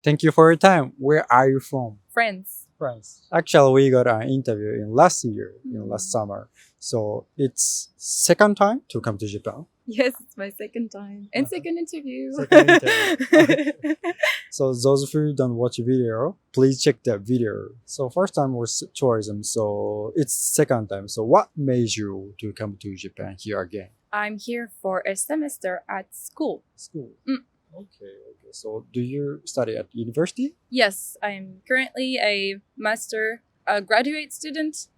Thank you for your time. Where are you from? France. France. Actually, we got an interview in last year, last summer. So it's second time to come to Japan. Yes, it's my second time. And second interview. Second interview. So those who don't watch video, please check that video. So first time was tourism, so it's second time. So what made you to come to Japan here again? I'm here for a semester at school. School. Okay. So do you study at university? Yes, I'm currently a graduate student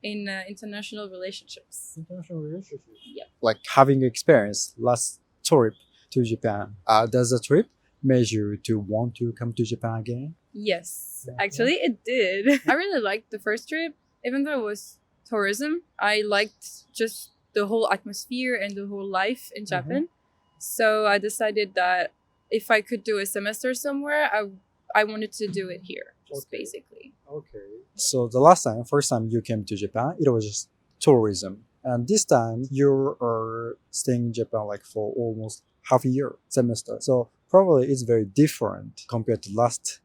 in international relationships. International relationship. Yeah. Like having experience last trip to Japan. Does the trip made you to want to come to Japan again? Yes, actually it did. I really liked the first trip, even though it was tourism. I liked just the whole atmosphere and the whole life in Japan. So I decided that if I could do a semester somewhere, I wanted to do it here, just basically. Okay. So the first time you came to Japan, it was just tourism. And this time you are staying in Japan like for almost half a year, semester. So probably it's very different compared to last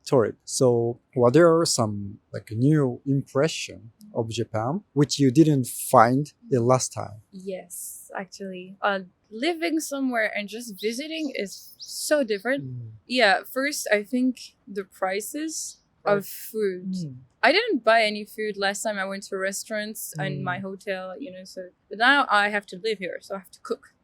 trip. So what are some like new impression of Japan which you didn't find the last time? Yes, actually. Living somewhere and just visiting is so different. Yeah, first I think the prices of food. I didn't buy any food last time I went to restaurants and my hotel, so but now I have to live here, so I have to cook.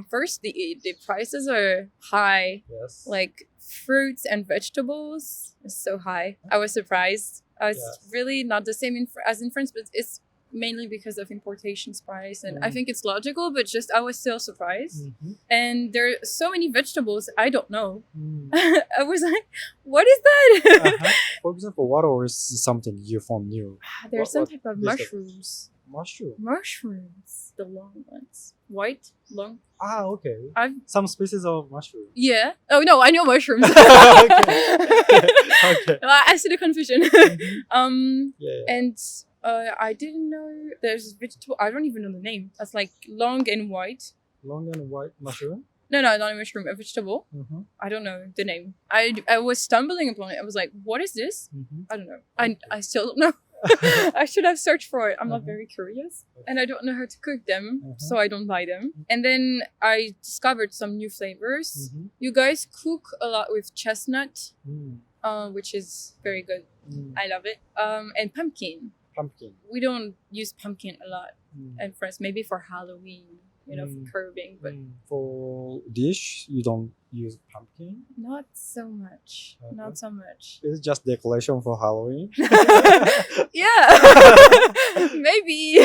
First, the prices are high. Yes. Like fruits and vegetables is so high. I was surprised. It's really not the same as in France, but it's mainly because of importation's price, and I think it's logical, but just I was still surprised. And there are so many vegetables I don't know. I was like, what is that? For example, what was something you found new? There's some type of is that? mushrooms. Mushrooms, The long ones. White, long. Okay. Some species of mushroom. Yeah. Oh no, I know mushrooms. Okay. I see the confusion. Yeah. And I didn't know there's vegetable. I don't even know the name. That's like long and white. Long and white mushroom? No, not a mushroom, a vegetable. I don't know the name. I was stumbling upon it. I was like, what is this? I don't know. I still don't know. I should have searched for it. I'm not very curious. And I don't know how to cook them, so I don't buy them. And then I discovered some new flavors. You guys cook a lot with chestnut, which is very good. I love it. And pumpkin. We don't use pumpkin a lot in France, maybe for Halloween, for curving, but for dish you don't use pumpkin? not so much. Not so much. It's just decoration for Halloween. Yeah, maybe.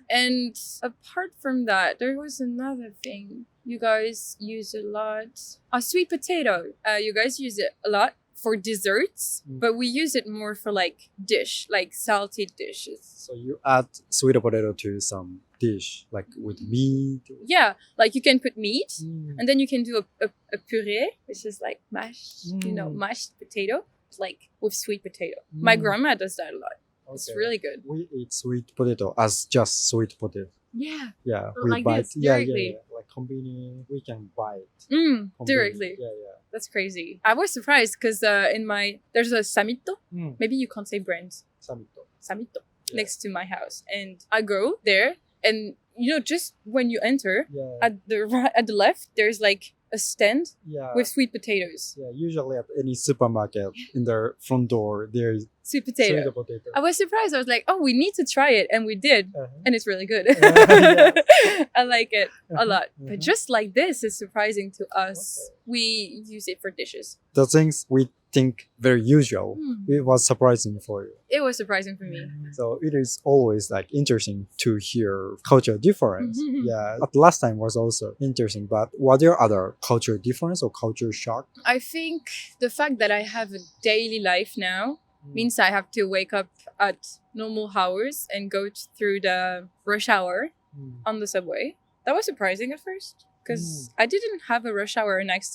And apart from that, there was another thing you guys use a lot. Sweet potato. You guys use it a lot for desserts, but we use it more for like dish, like salty dishes. So you add sweet potato to some dish, like with meat? Yeah, like you can put meat, and then you can do a puree, which is like mashed, mashed potato, like with sweet potato. My grandma does that a lot. It's really good. We eat sweet potato as just sweet potato. Yeah. Yeah, Or we like buy this, it. Yeah, directly. Like convenient, we can buy it. Directly. Convenient. Yeah. That's crazy. I was surprised because there's a Samito. Maybe you can't say brand. Samito. Yeah. Next to my house, and I go there, and just when you enter at the left, there's like a stand with sweet potatoes. Yeah, usually at any supermarket in their front door there's Sweet potato. sweet potato. I was surprised. I was like, oh, we need to try it, and we did, and it's really good. Yeah. I like it a lot. But just like this is surprising to us. We use it for dishes. The things we think very usual, it was surprising for you. It was surprising for me. So it is always like interesting to hear culture difference. Yeah, but last time was also interesting. But what are other culture difference or culture shock? I think the fact that I have a daily life now means I have to wake up at normal hours and go through the rush hour on the subway. That was surprising at first because I didn't have a rush hour last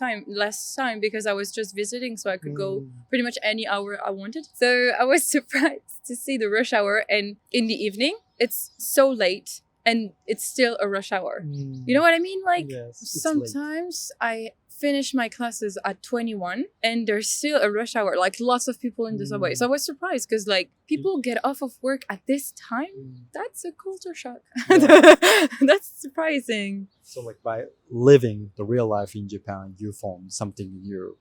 time because I was just visiting, so I could go pretty much any hour I wanted. So I was surprised to see the rush hour, and in the evening it's so late and it's still a rush hour. You know what I mean? Like Yes, it's sometimes I finished my classes at 21 and there's still a rush hour, like lots of people in the subway. So I was surprised because like people get off of work at this time. That's a culture shock. Yeah. That's surprising. So like by living the real life in Japan, you found something new,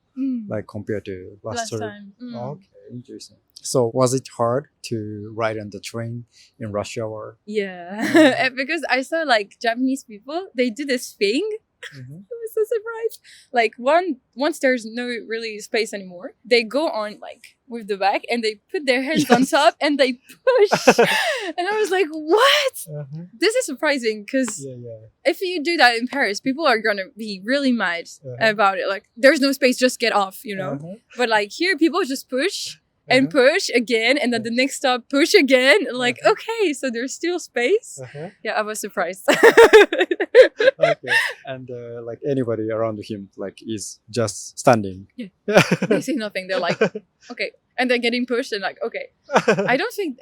like compared to last time. Okay, interesting. So was it hard to ride on the train in rush hour? Yeah, because I saw like Japanese people, they do this thing. I was so surprised. Like once there's no really space anymore, they go on like with the back and they put their hands on top and they push. And I was like, what? This is surprising because if you do that in Paris, people are gonna be really mad about it. Like there's no space, just get off, you know. But like here, people just push. And push again, and then the next stop, push again. And like, okay, so there's still space. Yeah, I was surprised. Okay, and like anybody around him, like is just standing. Yeah, they say nothing. They're like, okay, and they're getting pushed, and like, okay. I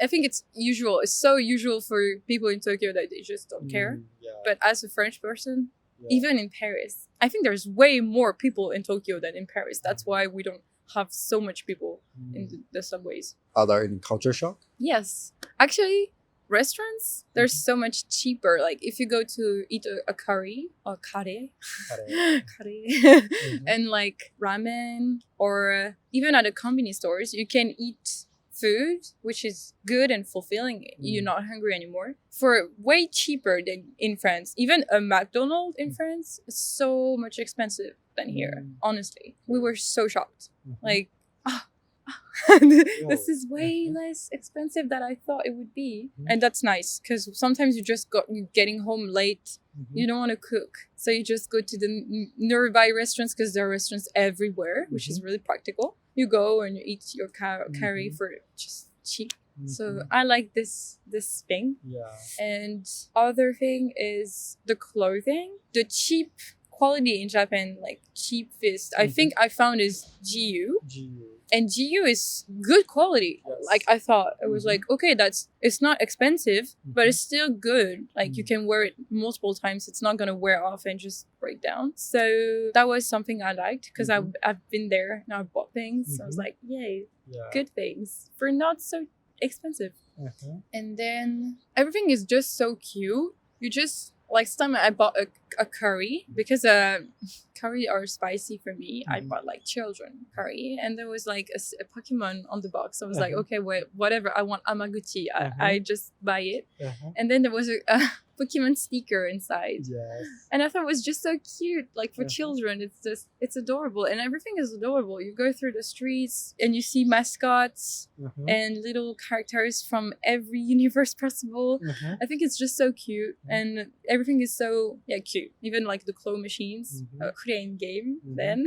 think it's usual. It's so usual for people in Tokyo that they just don't care. But as a French person, even in Paris, I think there's way more people in Tokyo than in Paris. That's why we don't have so much people in the subways. Are there any culture shock? Yes. Actually, restaurants, they're so much cheaper. Like if you go to eat a curry or kare, and like ramen, or even at the convenience stores, you can eat food which is good and fulfilling. You're not hungry anymore for way cheaper than in France. Even a McDonald's in France is so much expensive than here. Honestly, we were so shocked. Like, this is way less expensive than I thought it would be. And that's nice because sometimes you're getting home late. You don't want to cook, so you just go to the nearby restaurants because there are restaurants everywhere, which is really practical. You go and you eat your curry for just cheap. So I like this thing. And other thing is the clothing. The cheap quality in Japan, like cheapest, I think I found is GU. And GU is good quality. Like I thought, it was like, okay, it's not expensive, but it's still good. Like you can wear it multiple times. It's not gonna wear off and just break down. So that was something I liked because I've been there and I bought things. So I was like, yay, good things for not so expensive. And then everything is just so cute. You just like some I bought a curry because curry are spicy for me. I bought like children curry, and there was like a Pokemon on the box. I was like, okay, wait, whatever. I want Amaguchi. I just buy it. And then there was a Pokemon sticker inside. And I thought it was just so cute. Like for children, it's adorable, and everything is adorable. You go through the streets and you see mascots and little characters from every universe possible. I think it's just so cute, and everything is so cute. Even like the claw machines, Korean game. Then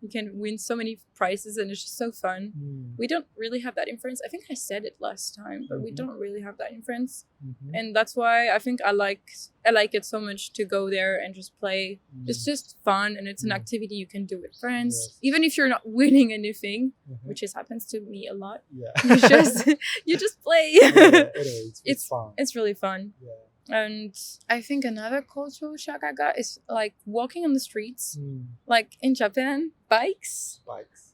you can win so many prizes, and it's just so fun. We don't really have that in France. I think I said it last time, but we don't really have that in France, and that's why I think I like it so much to go there and just play. It's just fun, and it's an activity you can do with friends, even if you're not winning anything, which happens to me a lot. You just play. It's fun. It's really fun. And I think another cultural shock I got is like walking on the streets. Like in Japan, bikes,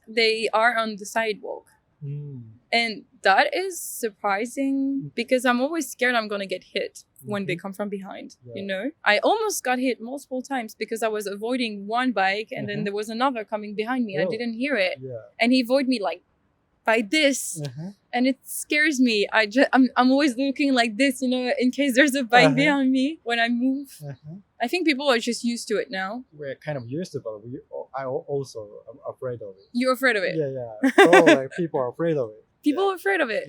they are on the sidewalk. And that is surprising because I'm always scared I'm gonna get hit when they come from behind. You know, I almost got hit multiple times because I was avoiding one bike, and then there was another coming behind me. I didn't hear it, and he avoided me like by this, and it scares me. I'm always looking like this, you know, in case there's a bike behind me when I move. I think people are just used to it now. We're kind of used to it, but I also am afraid of it. You're afraid of it? So like people are afraid of it. People are afraid of it.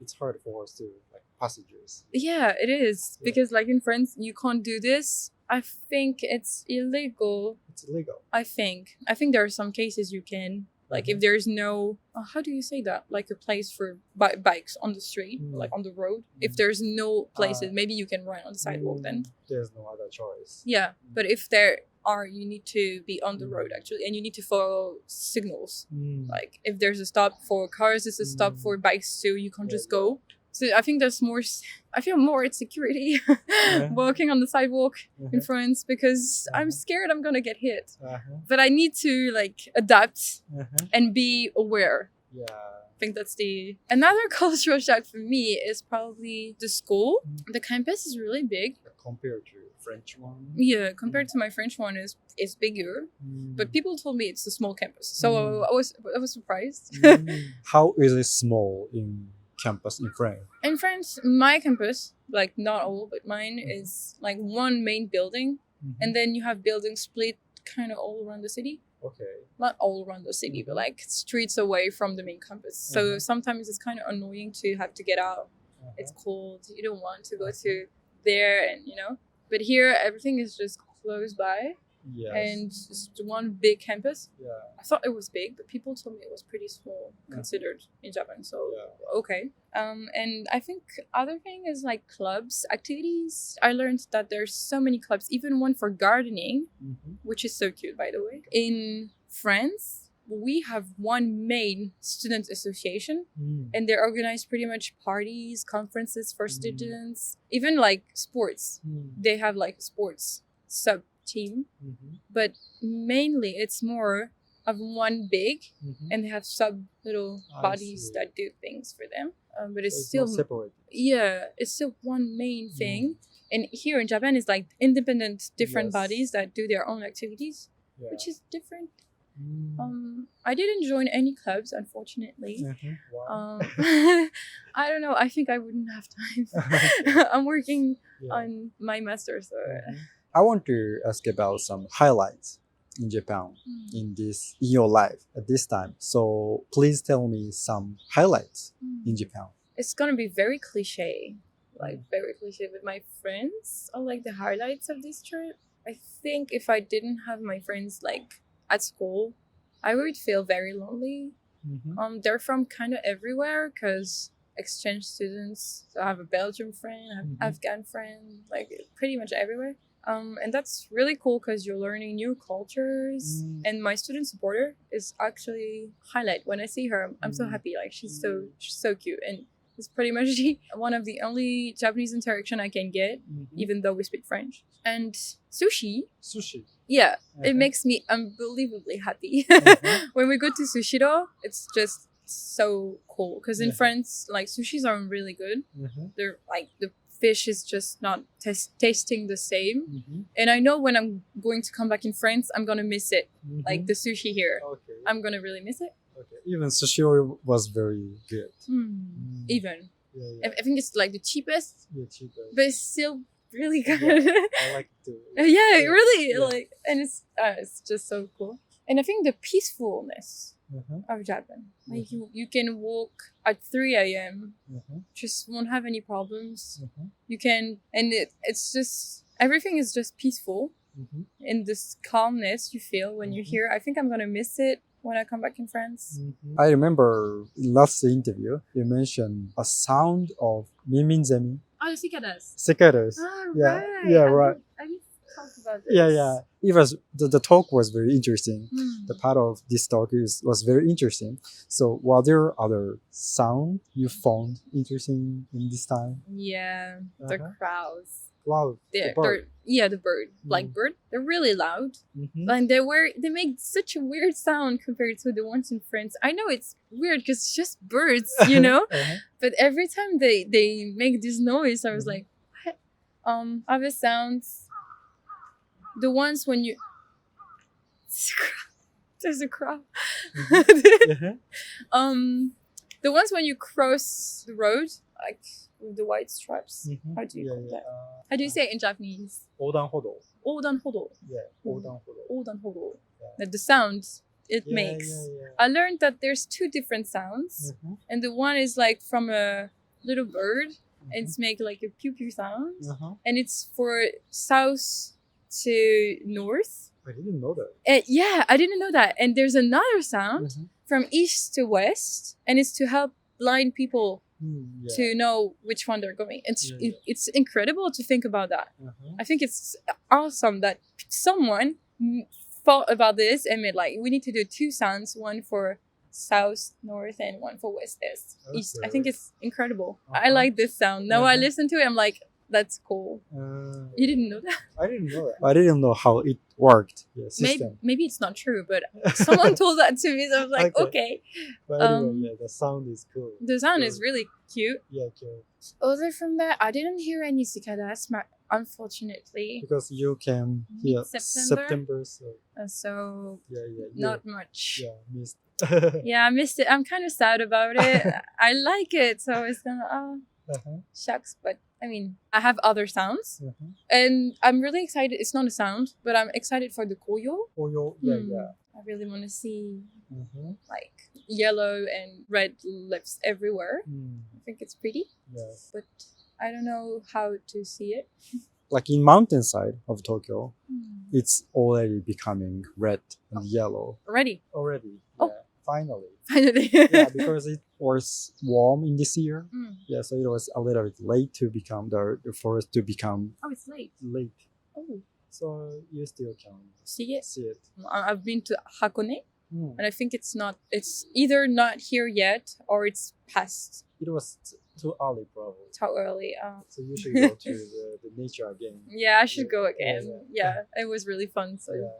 It's hard for us to like passengers. Yeah, it is because like in France, you can't do this. I think it's illegal. It's illegal. I think there are some cases you can. Like if there's no, how do you say that? Like a place for bikes on the street, like on the road. If there's no places, maybe you can ride on the sidewalk then. There's no other choice. Yeah, but if there are, you need to be on the road actually, and you need to follow signals. Like if there's a stop for cars, there's a stop for bikes too. You can't just go. So I think there's more. I feel more at security walking on the sidewalk in France because I'm scared I'm gonna get hit. But I need to like adapt and be aware. Yeah. I think that's another cultural shock for me is probably the school. The campus is really big. Compared to French one? Yeah, compared to my French one is bigger. But people told me it's a small campus. So I was surprised. How is it small in campus in France? In France, my campus, like not all, but mine is like one main building. And then you have buildings split kind of all around the city. Okay. Not all around the city, but like streets away from the main campus. So sometimes it's kind of annoying to have to get out. It's cold. You don't want to go to there and, But here, everything is just close by. Yes. And it's one big campus. Yeah. I thought it was big, but people told me it was pretty small considered in Japan. So, okay. And I think other thing is like clubs, activities. I learned that there's so many clubs, even one for gardening, which is so cute, by the way. In France, we have one main student association and they organize pretty much parties, conferences for students, even like sports. They have like sports sub team, but mainly it's more of one big and they have sub little bodies that do things for them, but it's still separate. It's still one main thing. And here in Japan it's like independent different bodies that do their own activities, which is different. I didn't join any clubs, unfortunately. Wow. I don't know, I think I wouldn't have time. I'm working on my master, so I want to ask about some highlights in Japan in your life at this time. So please tell me some highlights in Japan. It's gonna be very cliche, very cliche with my friends. Or like the highlights of this trip. I think if I didn't have my friends like at school, I would feel very lonely. They're from kind of everywhere because exchange students. So I have a Belgian friend, I have an Afghan friend, like pretty much everywhere. And that's really cool because you're learning new cultures. And my student supporter is actually highlight. When I see her, I'm so happy. Like she's so cute. And it's pretty much one of the only Japanese interaction I can get, even though we speak French. And sushi. Yeah, it makes me unbelievably happy. When we go to Sushiro, it's just so cool. Because in France, like sushis are really good. They're like the fish is just not tasting the same. And I know when I'm going to come back in France, I'm gonna miss it. Like the sushi here. I'm gonna really miss it. Even sushi was very good. Even. I think it's like the cheapest. But it's still really good. I like it too. Really. Like, and it's just so cool. And I think the peacefulness of Japan. Like you can walk at 3 a.m. Just won't have any problems. You can, and it's just everything is just peaceful. And this calmness you feel when you're here, I think I'm gonna miss it when I come back in France. I remember in last interview you mentioned a sound of miminzemi. Oh, the cicadas. Cicadas. Oh, right. Right. I need to talk about this. It was the talk was very interesting. The part of this talk was very interesting. So, were there other sound you found interesting in this time? Yeah, the crows. Wow, The bird, like bird. They're really loud, and they make such a weird sound compared to the ones in France. I know it's weird because it's just birds, But every time they make this noise, I was like, what? Other sounds. The ones when you there's a crow. The ones when you cross the road, like with the white stripes. How do you call that? How do you say it in Japanese? 横断歩道. 横断歩道. Yeah, 横断歩道. 横断歩道. The sound it makes. I learned that there's two different sounds, and the one is like from a little bird, and it's make like a pew pew sound, and it's for south to north. I didn't know that. I didn't know that. And there's another sound from east to west, and it's to help blind people to know which one they're going. It's incredible to think about that. I think it's awesome that someone thought about this and made like, we need to do two sounds, one for south, north, and one for west, east. I Okay. think it's incredible. I Uh-huh. like this sound. Now I Uh-huh. listen to it, I'm like, that's cool. You didn't know that? I didn't know that. I didn't know how it worked. Yeah, system. Maybe it's not true, but someone told that to me, so I was like, okay. But anyway, um, yeah, the sound is cool. The sound is Cool. really cute. Yeah, cool. Other from that, I didn't hear any cicadas, unfortunately. Because you came here Mid-September? September, so So yeah, not much. yeah, missed. Yeah, I missed it. I'm kind of sad about it. I like it, so it's gonna Uh-huh. shucks. But I mean, I have other sounds, Uh-huh. and I'm really excited. It's not a sound, but I'm excited for the koyo. Oh, yeah. I really want to see Uh-huh. like yellow and red lips everywhere. Mm, I think it's pretty, yes. but I don't know how to see it. Like in mountainside of Tokyo, it's already becoming red and yellow Already, already. Oh. Yeah, finally. finally. Yeah, because it was warm in this year. Mm. Yeah, so it was a little bit late to become the forest to become Oh, it's late. late. Oh, So you still can see it. see it. I've been to Hakone, Mm. and I think it's either not here yet or it's past. It was too early, probably. It's how early. So you should go to the nature again. Yeah, I should Yeah, go again. yeah. Yeah, it was really fun. So Yeah.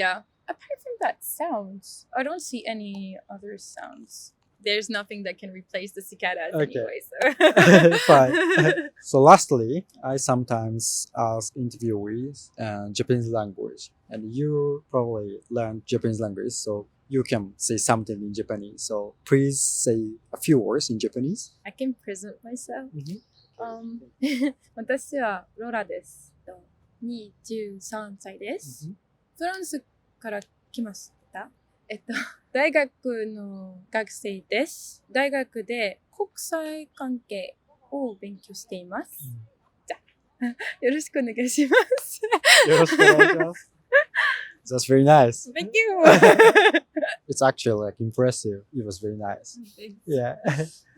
yeah. Apart from that sounds, I don't see any other sounds. There's nothing that can replace the cicadas Okay. anyway. So. Fine. So lastly, I sometimes ask interviewees Japanese language, and you probably learn Japanese language, so you can say something in Japanese. So please say a few words in Japanese. I can present myself. Mm-hmm. 私はロラです。23歳です。フランスから来ました。大学の学生です。大学で国際関係を勉強しています。じゃあ、よろしくお願いします。よろしくお願いします. That's very nice. Thank you. It's actually like impressive. It was very nice. Yeah.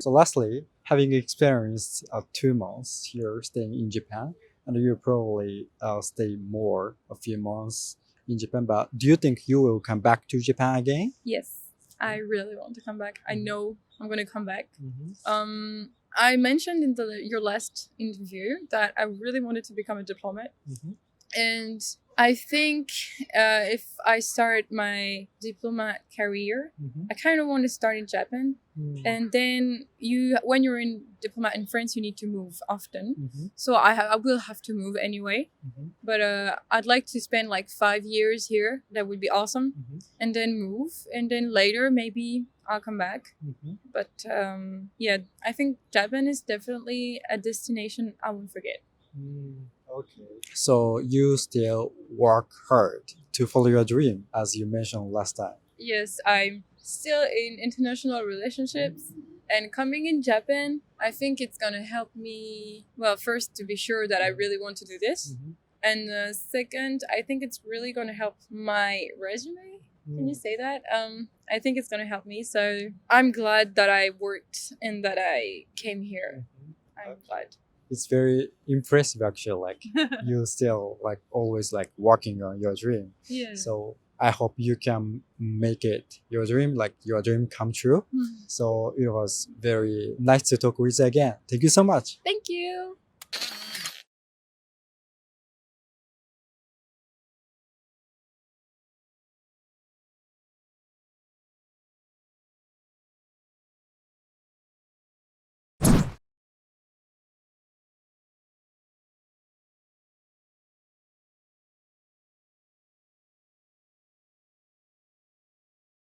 So lastly, having experienced 2 months here staying in Japan, and you probably stay more a few months in Japan, but do you think you will come back to Japan again? Yes, I really want to come back. I know I'm going to come back. Mm-hmm. I mentioned in your last interview that I really wanted to become a diplomat. Mm-hmm. And I think if I start my diplomat career, Mm-hmm. I kind of want to start in Japan. And then when you're in diplomat in France, you need to move often. Mm-hmm. So I will have to move anyway. Mm-hmm. But I'd like to spend like 5 years here. That would be awesome. Mm-hmm. And then move. And then later, maybe I'll come back. Mm-hmm. But yeah, I think Japan is definitely a destination I won't forget. Okay. So you still work hard to follow your dream, as you mentioned last time. Yes, I'm still in international relationships. And coming in Japan, I think it's going to help me, well, first to be sure that I really want to do this. Mm-hmm. And second, I think it's really going to help my resume. Can you say that? I think it's going to help me. So I'm glad that I worked and that I came here. I'm glad. It's very impressive, actually. Like you still like always like working on your dream. Yeah. So I hope you can make it your dream come true. So it was very nice to talk with you again. Thank you so much. Thank you.